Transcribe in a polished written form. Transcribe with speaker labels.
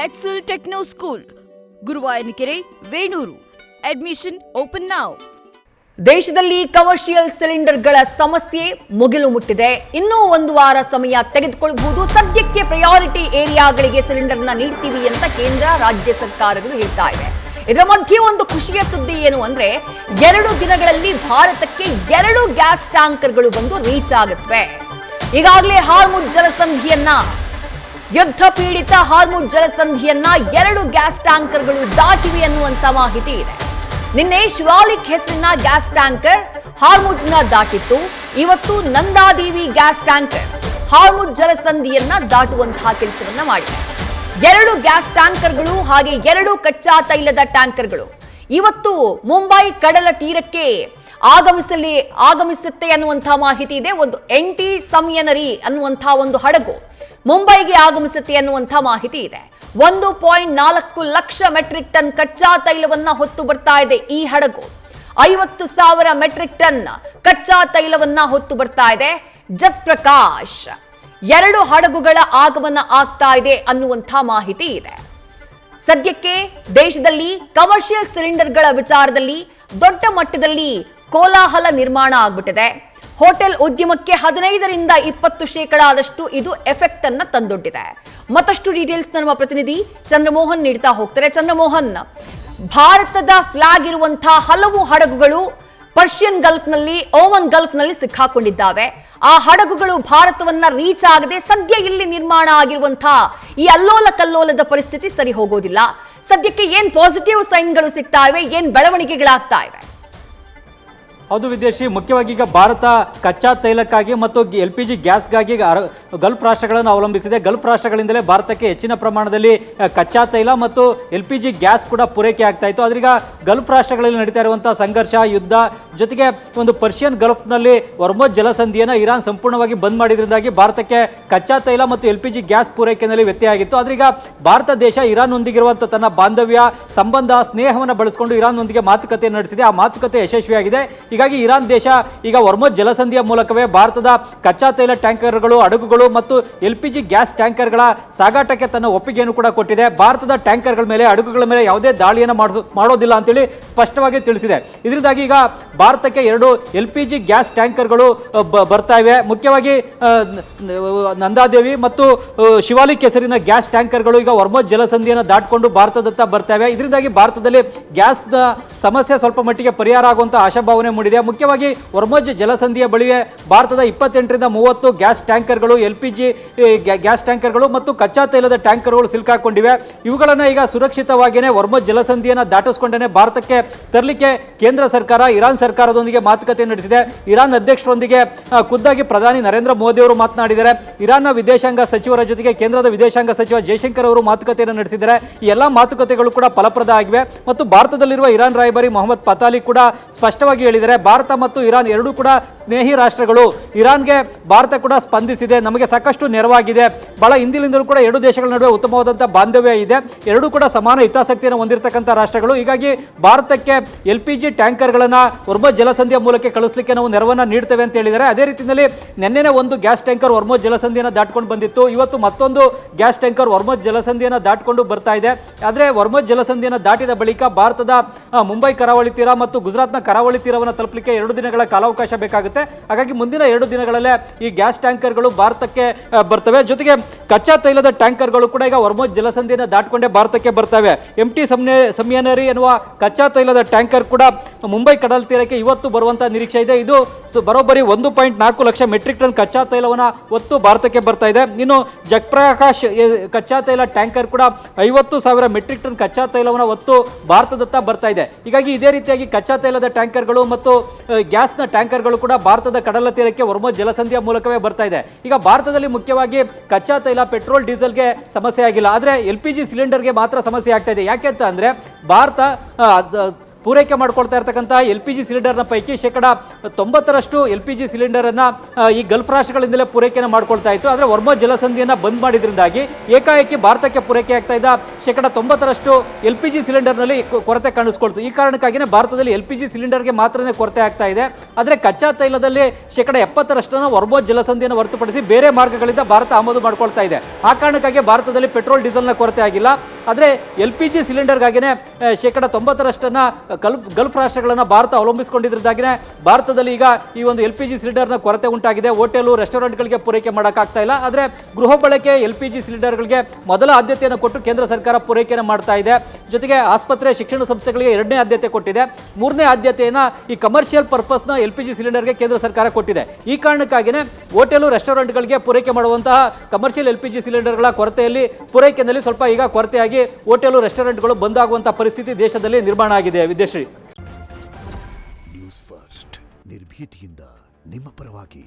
Speaker 1: Excel Techno School, Guruvayanakere, Venur. Admission open now.
Speaker 2: ದೇಶದಲ್ಲಿ commercial ಸಿಲಿಂಡರ್ಗಳ ಸಮಸ್ಯೆ ಮುಗಿಲು ಮುಟ್ಟಿದೆ. ಇನ್ನೂ ಒಂದು ವಾರ ಸಮಯ ತೆಗೆದುಕೊಳ್ಳಬಹುದು. ಸದ್ಯಕ್ಕೆ ಪ್ರಯಾರಿಟಿ ಏರಿಯಾಗಳಿಗೆ ಸಿಲಿಂಡರ್ನ ನೀಡ್ತೀವಿ ಅಂತ ಕೇಂದ್ರ ರಾಜ್ಯ ಸರ್ಕಾರಗಳು ಹೇಳ್ತಾ ಇವೆ. ಇದರ ಮಧ್ಯೆ ಒಂದು ಖುಷಿಯ ಸುದ್ದಿ ಏನು ಅಂದ್ರೆ 2 ದಿನಗಳಲ್ಲಿ ಭಾರತಕ್ಕೆ 2 ಗ್ಯಾಸ್ ಟ್ಯಾಂಕರ್ಗಳು ಬಂದು ರೀಚ್ ಆಗುತ್ತವೆ. ಈಗಾಗಲೇ ಹಾರ್ಮುಜ್ ಜಲಸಂಧಿಯನ್ನ ಯುದ್ಧ ಪೀಡಿತ ಹಾರ್ಮುಜ್ ಜಲಸಂಧಿಯನ್ನ 2 ಗ್ಯಾಸ್ ಟ್ಯಾಂಕರ್ಗಳು ದಾಟಿವೆ ಅನ್ನುವಂತ ಮಾಹಿತಿ ಇದೆ. ನಿನ್ನೆ ಶಿವಾಲಿಕ್ ಹೆಸರಿನ ಗ್ಯಾಸ್ ಟ್ಯಾಂಕರ್ ಹಾರ್ಮುಜ್ನ ದಾಟಿತ್ತು. ಇವತ್ತು ನಂದಾದೇವಿ ಗ್ಯಾಸ್ ಟ್ಯಾಂಕರ್ ಹಾರ್ಮುಜ್ ಜಲಸಂಧಿಯನ್ನ ದಾಟುವಂತಹ ಕೆಲಸವನ್ನ ಮಾಡಿದೆ. 2 ಗ್ಯಾಸ್ ಟ್ಯಾಂಕರ್ಗಳು ಹಾಗೆ 2 ಕಚ್ಚಾ ತೈಲದ ಟ್ಯಾಂಕರ್ಗಳು ಇವತ್ತು ಮುಂಬೈ ಕಡಲ ತೀರಕ್ಕೆ ಆಗಮಿಸುತ್ತೆ ಅನ್ನುವಂತಹ ಮಾಹಿತಿ ಇದೆ. ಒಂದು NT ಸಂಯನರಿ ಅನ್ನುವಂತಹ ಒಂದು ಹಡಗು ಮುಂಬೈಗೆ ಆಗಮಿಸುತ್ತೆ ಅನ್ನುವಂತಹ ಮಾಹಿತಿ ಇದೆ. 1.4 ಲಕ್ಷ ಮೆಟ್ರಿಕ್ ಟನ್ ಕಚ್ಚಾ ತೈಲವನ್ನ ಹೊತ್ತು ಬರ್ತಾ ಇದೆ ಈ ಹಡಗು. 50,000 ಮೆಟ್ರಿಕ್ ಟನ್ ಕಚ್ಚಾ ತೈಲವನ್ನ ಹೊತ್ತು ಬರ್ತಾ ಇದೆ. ಜತ್ ಪ್ರಕಾಶ್ 2 ಹಡಗುಗಳ ಆಗಮನ ಆಗ್ತಾ ಇದೆ ಅನ್ನುವಂಥ ಮಾಹಿತಿ ಇದೆ. ಸದ್ಯಕ್ಕೆ ದೇಶದಲ್ಲಿ ಕಮರ್ಷಿಯಲ್ ಸಿಲಿಂಡರ್ಗಳ ವಿಚಾರದಲ್ಲಿ ದೊಡ್ಡ ಮಟ್ಟದಲ್ಲಿ ಕೋಲಾಹಲ ನಿರ್ಮಾಣ ಆಗ್ಬಿಟ್ಟಿದೆ. ಹೋಟೆಲ್ ಉದ್ಯಮಕ್ಕೆ 15ರಿಂದ 20% ಇದು ಎಫೆಕ್ಟ್ ಅನ್ನ ತಂದೊಡ್ಡಿದೆ. ಮತ್ತಷ್ಟು ಡೀಟೇಲ್ಸ್ ನಮ್ಮ ಪ್ರತಿನಿಧಿ ಚಂದ್ರಮೋಹನ್ ನೀಡ್ತಾ ಹೋಗ್ತಾರೆ. ಚಂದ್ರಮೋಹನ್, ಭಾರತದ ಫ್ಲಾಗ್ ಇರುವಂತಹ ಹಲವು ಹಡಗುಗಳು ಪರ್ಷಿಯನ್ ಗಲ್ಫ್ನಲ್ಲಿ, ಓಮನ್ ಗಲ್ಫ್ನಲ್ಲಿ ಸಿಕ್ಕಾಕೊಂಡಿದ್ದಾವೆ. ಆ ಹಡಗುಗಳು ಭಾರತವನ್ನ ರೀಚ್ ಆಗದೆ ಸದ್ಯ ಇಲ್ಲಿ ನಿರ್ಮಾಣ ಆಗಿರುವಂತಹ ಈ ಅಲ್ಲೋಲ ಕಲ್ಲೋಲದ ಪರಿಸ್ಥಿತಿ ಸರಿ ಹೋಗೋದಿಲ್ಲ. ಸದ್ಯಕ್ಕೆ ಏನ್ ಪಾಸಿಟಿವ್ ಸೈನ್ಗಳು ಸಿಗ್ತಾ ಇವೆ, ಏನ್ ಬೆಳವಣಿಗೆಗಳಾಗ್ತಾ ಇವೆ?
Speaker 3: ಹೌದು ವಿದೇಶಿ, ಮುಖ್ಯವಾಗಿ ಈಗ ಭಾರತ ಕಚ್ಚಾ ತೈಲಕ್ಕಾಗಿ ಮತ್ತು LPG ಗ್ಯಾಸ್ಗಾಗಿ ಗಲ್ಫ್ ರಾಷ್ಟ್ರಗಳನ್ನು ಅವಲಂಬಿಸಿದೆ. ಗಲ್ಫ್ ರಾಷ್ಟ್ರಗಳಿಂದಲೇ ಭಾರತಕ್ಕೆ ಹೆಚ್ಚಿನ ಪ್ರಮಾಣದಲ್ಲಿ ಕಚ್ಚಾ ತೈಲ ಮತ್ತು LPG ಗ್ಯಾಸ್ ಕೂಡ ಪೂರೈಕೆ ಆಗ್ತಾ ಇತ್ತು. ಆದ್ರೀಗ ಗಲ್ಫ್ ರಾಷ್ಟ್ರಗಳಲ್ಲಿ ನಡೀತಾ ಇರುವಂತಹ ಸಂಘರ್ಷ, ಯುದ್ಧ ಜೊತೆಗೆ ಒಂದು ಪರ್ಷಿಯನ್ ಗಲ್ಫ್ನಲ್ಲಿ ಹೊರ್ಮುಜ್ ಜಲಸಂಧಿಯನ್ನು ಇರಾನ್ ಸಂಪೂರ್ಣವಾಗಿ ಬಂದ್ ಮಾಡಿದ್ರಿಂದಾಗಿ ಭಾರತಕ್ಕೆ ಕಚ್ಚಾ ತೈಲ ಮತ್ತು LPG ಗ್ಯಾಸ್ ಪೂರೈಕೆಯಲ್ಲಿ ವ್ಯತ್ಯಯ ಆಗಿತ್ತು. ಆದ್ರೀಗ ಭಾರತ ದೇಶ ಇರಾನ್ ಹೊಂದಿಗಿರುವಂತಹ ತನ್ನ ಬಾಂಧವ್ಯ, ಸಂಬಂಧ, ಸ್ನೇಹವನ್ನು ಬಳಸಿಕೊಂಡು ಇರಾನ್ ನೊಂದಿಗೆ ಮಾತುಕತೆ ನಡೆಸಿದೆ. ಆ ಮಾತುಕತೆ ಯಶಸ್ವಿಯಾಗಿದೆ. ಹೀಗಾಗಿ ಇರಾನ್ ದೇಶ ಈಗ ಹೊರ್ಮುಜ್ ಜಲಸಂಧಿಯ ಮೂಲಕವೇ ಭಾರತದ ಕಚ್ಚಾ ತೈಲ ಟ್ಯಾಂಕರ್ಗಳು, ಹಡಗುಗಳು ಮತ್ತು LPG ಗ್ಯಾಸ್ ಟ್ಯಾಂಕರ್ಗಳ ಸಾಗಾಟಕ್ಕೆ ತನ್ನ ಒಪ್ಪಿಗೆಯನ್ನು ಕೂಡ ಕೊಟ್ಟಿದೆ. ಭಾರತದ ಟ್ಯಾಂಕರ್ಗಳ ಮೇಲೆ, ಹಡಗುಗಳ ಮೇಲೆ ಯಾವುದೇ ದಾಳಿಯನ್ನು ಮಾಡೋದಿಲ್ಲ ಅಂತೇಳಿ ಸ್ಪಷ್ಟವಾಗಿ ತಿಳಿಸಿದೆ. ಇದರಿಂದಾಗಿ ಈಗ ಭಾರತಕ್ಕೆ 2 LPG ಗ್ಯಾಸ್ ಟ್ಯಾಂಕರ್ಗಳು ಬರ್ತಾ ಇವೆ. ಮುಖ್ಯವಾಗಿ ನಂದಾದೇವಿ ಮತ್ತು ಶಿವಾಲಿಕ್ ಹೆಸರಿನ ಗ್ಯಾಸ್ ಟ್ಯಾಂಕರ್ಗಳು ಈಗ ಹೊರ್ಮುಜ್ ಜಲಸಂಧಿಯನ್ನು ದಾಟಿಕೊಂಡು ಭಾರತದತ್ತ ಬರ್ತಾ ಇವೆ. ಇದರಿಂದಾಗಿ ಭಾರತದಲ್ಲಿ ಗ್ಯಾಸ್ನ ಸಮಸ್ಯೆ ಸ್ವಲ್ಪ ಮಟ್ಟಿಗೆ ಪರಿಹಾರ ಆಗುವಂತಹ ಆಶಾಭಾವನೆ ಮೂಡಿದೆ. ಮುಖ್ಯವಾಗಿ ಹೊರ್ಮುಜ್ ಜಲಸಂಧಿಯ ಬಳಿಯೇ ಭಾರತದ 28ರಿಂದ 30 ಗ್ಯಾಸ್ ಟ್ಯಾಂಕರ್ಗಳು, LPG ಗ್ಯಾಸ್ ಟ್ಯಾಂಕರ್ಗಳು ಮತ್ತು ಕಚ್ಚಾ ತೈಲದ ಟ್ಯಾಂಕರ್ಗಳು ಸಿಲುಕಾಕೊಂಡಿವೆ. ಇವುಗಳನ್ನು ಈಗ ಸುರಕ್ಷಿತವಾಗಿಯೇ ಹೊರ್ಮುಜ್ ಜಲಸಂಧಿಯನ್ನು ದಾಟಿಸಿಕೊಂಡೇ ಭಾರತಕ್ಕೆ ತರಲಿಕ್ಕೆ ಕೇಂದ್ರ ಸರ್ಕಾರ ಇರಾನ್ ಸರ್ಕಾರದೊಂದಿಗೆ ಮಾತುಕತೆ ನಡೆಸಿದೆ. ಇರಾನ್ ಅಧ್ಯಕ್ಷರೊಂದಿಗೆ ಖುದ್ದಾಗಿ ಪ್ರಧಾನಿ ನರೇಂದ್ರ ಮೋದಿ ಅವರು ಮಾತನಾಡಿದ್ದಾರೆ. ಇರಾನ್ನ ವಿದೇಶಾಂಗ ಸಚಿವರ ಜೊತೆಗೆ ಕೇಂದ್ರದ ವಿದೇಶಾಂಗ ಸಚಿವ ಜೈಶಂಕರ್ ಅವರು ಮಾತುಕತೆಯನ್ನು ನಡೆಸಿದ್ದಾರೆ. ಈ ಎಲ್ಲ ಮಾತುಕತೆಗಳು ಕೂಡ ಫಲಪ್ರದ ಆಗಿವೆ ಮತ್ತು ಭಾರತದಲ್ಲಿರುವ ಇರಾನ್ ರಾಯಭಾರಿ ಮೊಹಮ್ಮದ್ ಪತಾಲಿ ಕೂಡ ಸ್ಪಷ್ಟವಾಗಿ ಹೇಳಿದ್ದಾರೆ, ಭಾರತ ಮತ್ತು ಇರಾನ್ ಎರಡೂ ಕೂಡ ಸ್ನೇಹಿ ರಾಷ್ಟ್ರಗಳು. ಇರಾನ್ಗೆ ಭಾರತ ಕೂಡ ಸ್ಪಂದಿಸಿದೆ, ನಮಗೆ ಸಾಕಷ್ಟು ನೆರವಾಗಿದೆ. ಬಹಳ ಹಿಂದಿನಿಂದಲೂ ಕೂಡ 2 ದೇಶಗಳ ನಡುವೆ ಉತ್ತಮವಾದಂತಹ ಬಾಂಧವ್ಯ ಇದೆ. ಎರಡೂ ಕೂಡ ಸಮಾನ ಹಿತಾಸಕ್ತಿಯನ್ನು ಹೊಂದಿರತಕ್ಕಂಥ ರಾಷ್ಟ್ರಗಳು. ಹೀಗಾಗಿ ಭಾರತಕ್ಕೆ LPG ಟ್ಯಾಂಕರ್ಗಳನ್ನು ಹೊರ್ಮುಜ್ ಜಲಸಂಧಿಯ ಮೂಲಕ ಕಳಿಸಲಿಕ್ಕೆ ನಾವು ನೆರವನ್ನು ನೀಡ್ತೇವೆ ಅಂತ ಹೇಳಿದ್ದಾರೆ. ಅದೇ ರೀತಿಯಲ್ಲಿ ನಿನ್ನೆನೇ ಒಂದು ಗ್ಯಾಸ್ ಟ್ಯಾಂಕರ್ ಹೊರ್ಮುಜ್ ಜಲಸಂಧಿಯನ್ನು ದಾಟ್ಕೊಂಡು ಬಂದಿತ್ತು. ಇವತ್ತು ಮತ್ತೊಂದು ಗ್ಯಾಸ್ ಟ್ಯಾಂಕರ್ ಹೊರ್ಮುಜ್ ಜಲಸಂಧಿಯನ್ನು ದಾಟ್ಕೊಂಡು ಬರ್ತಾ ಇದೆ. ಆದರೆ ಹೊರ್ಮುಜ್ ಜಲಸಂಧಿಯನ್ನು ದಾಟಿದ ಬಳಿಕ ಭಾರತದ ಮುಂಬೈ ಕರಾವಳಿ ತೀರ ಮತ್ತು ಗುಜರಾತ್ನ ಕರಾವಳಿ ತೀರವನ್ನು ತಲುಪಲಿಕ್ಕೆ 2 ದಿನಗಳ ಕಾಲಾವಕಾಶ ಬೇಕಾಗುತ್ತೆ. ಹಾಗಾಗಿ ಮುಂದಿನ 2 ದಿನಗಳಲ್ಲೇ ಈ ಗ್ಯಾಸ್ ಟ್ಯಾಂಕರ್ಗಳು ಭಾರತಕ್ಕೆ ಬರ್ತವೆ. ಜೊತೆಗೆ ಕಚ್ಚಾ ತೈಲದ ಟ್ಯಾಂಕರ್ಗಳು ಕೂಡ ಈಗ ಹೊರ್ಮುಜ್ ಜಲಸಂಧಿಯನ್ನು ದಾಟಿಕೊಂಡೇ ಭಾರತಕ್ಕೆ ಬರ್ತವೆ. MT ಸಂಯನರಿ ಎನ್ನುವ ಕಚ್ಚಾ ತೈಲದ ಟ್ಯಾಂಕರ್ ಕೂಡ ಮುಂಬೈ ಕಡಲ ತೀರಕ್ಕೆ ಇವತ್ತು ಬರುವಂತಹ ನಿರೀಕ್ಷೆ ಇದೆ. ಇದು ಬರೋಬ್ಬರಿ 1.4 ಲಕ್ಷ ಮೆಟ್ರಿಕ್ ಟನ್ ಕಚ್ಚಾ ತೈಲವನ್ನು ಹೊತ್ತು ಭಾರತಕ್ಕೆ ಬರ್ತಾ ಇದೆ. ಇನ್ನು ಜಗಪ್ರಕಾಶ್ ಕಚ್ಚಾ ತೈಲ ಟ್ಯಾಂಕರ್ ಕೂಡ 50,000 ಮೆಟ್ರಿಕ್ ಟನ್ ಕಚ್ಚಾ ತೈಲವನ್ನು ಹೊತ್ತು ಭಾರತದತ್ತ ಬರ್ತಾ ಇದೆ. ಹೀಗಾಗಿ ಇದೇ ರೀತಿಯಾಗಿ ಕಚ್ಚಾ ತೈಲದ ಟ್ಯಾಂಕರ್ಗಳು ಮತ್ತು ಗ್ಯಾಸ್ನ ಟ್ಯಾಂಕರ್ಗಳು ಕೂಡ ಭಾರತದ ಕಡಲ ತೀರಕ್ಕೆ ಹೊರ್ಮುಜ್ ಜಲಸಂಧಿಯ ಮೂಲಕವೇ ಬರ್ತಾ ಇದೆ. ಈಗ ಭಾರತದಲ್ಲಿ ಮುಖ್ಯವಾಗಿ ಕಚ್ಚಾ ತೈಲ, ಪೆಟ್ರೋಲ್, ಡೀಸೆಲ್ಗೆ ಸಮಸ್ಯೆ ಆಗಿಲ್ಲ, ಆದರೆ LPG ಸಿಲಿಂಡರ್ಗೆ ಮಾತ್ರ ಸಮಸ್ಯೆ ಆಗ್ತಾ ಇದೆ. ಯಾಕೆ ಅಂತ ಅಂದ್ರೆ ಭಾರತ ಪೂರೈಕೆ ಮಾಡ್ಕೊಳ್ತಾ ಇರ್ತಕ್ಕಂಥ LPG ಸಿಲಿಂಡರ್ನ ಪೈಕಿ 90% LPG ಸಿಲಿಂಡರನ್ನು ಈ ಗಲ್ಫ್ ರಾಷ್ಟ್ರಗಳಿಂದಲೇ ಪೂರೈಕೆಯನ್ನು ಮಾಡ್ಕೊಳ್ತಾ ಇತ್ತು. ಆದರೆ ಹೊರ್ಮುಜ್ ಜಲಸಂಧಿಯನ್ನು ಬಂದ್ ಮಾಡಿದ್ರಿಂದಾಗಿ ಏಕಾಏಕಿ ಭಾರತಕ್ಕೆ ಪೂರೈಕೆ ಆಗ್ತಾ ಇದ್ದ 90% LPG ಸಿಲಿಂಡರ್ನಲ್ಲಿ ಕೊರತೆ ಕಾಣಿಸ್ಕೊಳ್ತು. ಈ ಕಾರಣಕ್ಕಾಗಿಯೇ ಭಾರತದಲ್ಲಿ LPG ಸಿಲಿಂಡರ್ಗೆ ಮಾತ್ರನೇ ಕೊರತೆ ಆಗ್ತಾ ಇದೆ. ಆದರೆ ಕಚ್ಚಾ ತೈಲದಲ್ಲಿ 70% ಹೊರ್ಮುಜ್ ಜಲಸಂಧಿಯನ್ನು ಹೊರತುಪಡಿಸಿ ಬೇರೆ ಮಾರ್ಗಗಳಿಂದ ಭಾರತ ಆಮದು ಮಾಡ್ಕೊಳ್ತಾ ಇದೆ. ಆ ಕಾರಣಕ್ಕಾಗಿ ಭಾರತದಲ್ಲಿ ಪೆಟ್ರೋಲ್ ಡೀಸೆಲ್ನ ಕೊರತೆ ಆಗಿಲ್ಲ. ಆದರೆ LPG ಸಿಲಿಂಡರ್ಗಾಗಿನೇ 90%ನ್ನು ಗಲ್ಫ್ ರಾಷ್ಟ್ರಗಳನ್ನು ಭಾರತ ಅವಲಂಬಿಸಿಕೊಂಡಿದ್ದರಿಂದಾಗಿನೇ ಭಾರತದಲ್ಲಿ ಈಗ ಈ ಒಂದು LPG ಸಿಲಿಂಡರ್ನ ಕೊರತೆ ಉಂಟಾಗಿದೆ. ಹೋಟೆಲು ರೆಸ್ಟೋರೆಂಟ್ಗಳಿಗೆ ಪೂರೈಕೆ ಮಾಡೋಕ್ಕಾಗ್ತಾ ಇಲ್ಲ. ಆದರೆ ಗೃಹ ಬಳಕೆ LPG ಸಿಲಿಂಡರ್ಗಳಿಗೆ ಮೊದಲ ಆದ್ಯತೆಯನ್ನು ಕೊಟ್ಟು ಕೇಂದ್ರ ಸರ್ಕಾರ ಪೂರೈಕೆಯನ್ನು ಮಾಡ್ತಾ ಇದೆ. ಜೊತೆಗೆ ಆಸ್ಪತ್ರೆ, ಶಿಕ್ಷಣ ಸಂಸ್ಥೆಗಳಿಗೆ 2ನೇ ಆದ್ಯತೆ ಕೊಟ್ಟಿದೆ. 3ನೇ ಆದ್ಯತೆಯನ್ನು ಈ ಕಮರ್ಷಿಯಲ್ ಪರ್ಪಸ್ನ LPG ಸಿಲಿಂಡರ್ಗೆ ಕೇಂದ್ರ ಸರ್ಕಾರ ಕೊಟ್ಟಿದೆ. ಈ ಕಾರಣಕ್ಕಾಗಿಯೇ ಹೋಟೆಲು ರೆಸ್ಟೋರೆಂಟ್ಗಳಿಗೆ ಪೂರೈಕೆ ಮಾಡುವಂತಹ ಕಮರ್ಷಿಯಲ್ LPG ಸಿಲಿಂಡರ್ಗಳ ಕೊರತೆಯಲ್ಲಿ ಪೂರೈಕೆಯಲ್ಲಿ ಸ್ವಲ್ಪ ಈಗ ಕೊರತೆಯಾಗಿ ಹೋಟೆಲು ರೆಸ್ಟೋರೆಂಟ್ಗಳು ಬಂದಾಗುವಂತಹ ಪರಿಸ್ಥಿತಿ ದೇಶದಲ್ಲಿ ನಿರ್ಮಾಣ ಆಗಿದೆ. ವಿದ್ಯಾಶ್ರೀ,
Speaker 4: ನ್ಯೂಸ್ ಫಸ್ಟ್ ನಿರ್ಭೀತಿಯಿಂದ ನಿಮ್ಮ ಪರವಾಗಿ.